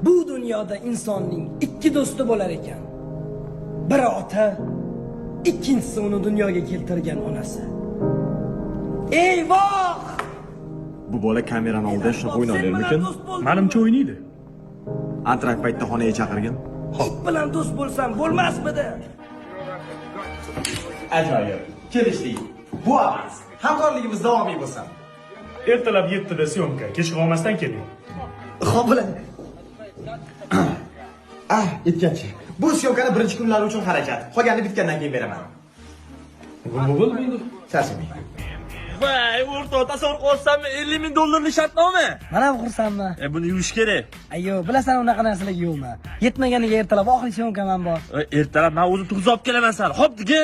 Bu dunyoda insonning ikki do'sti bo'lar ekan. Biri ota, ikkinchisi uni dunyoga keltirgan onasi. Eyvoh! Bu bola kamerani oldida shunaqa o'ynar ekan. Menimcha o'ynaydi. Antrak paytda xonaga chaqirgan. It bilan do'st bo'lsam bo'lmasmidi? Ajoyib. Kelishdik. Bu avans. Hamkorligimiz davomiy bo'lsin. Ertalab 7 da syomka, kechga olmasdan keling. Xo'p bo'ladi. Yetgancha. Bu syomkani birinchi kunlari uchun harakat. Qolganini bitgandan keyin beraman. Bo'lmaydi. Charchamang. Vay, o'rtoq, tasavvur qilsam $50,000 shartnoma. Mana bu xursandman. Buni yuvish kerak. Ayyo, bilasan unaqa narsalarga yo'qman. Yetmaganiga ertalab oxirgi syomkaman bor. Ertalab men o'zim tug'izib olib kelaman seni. Xo'p, dega.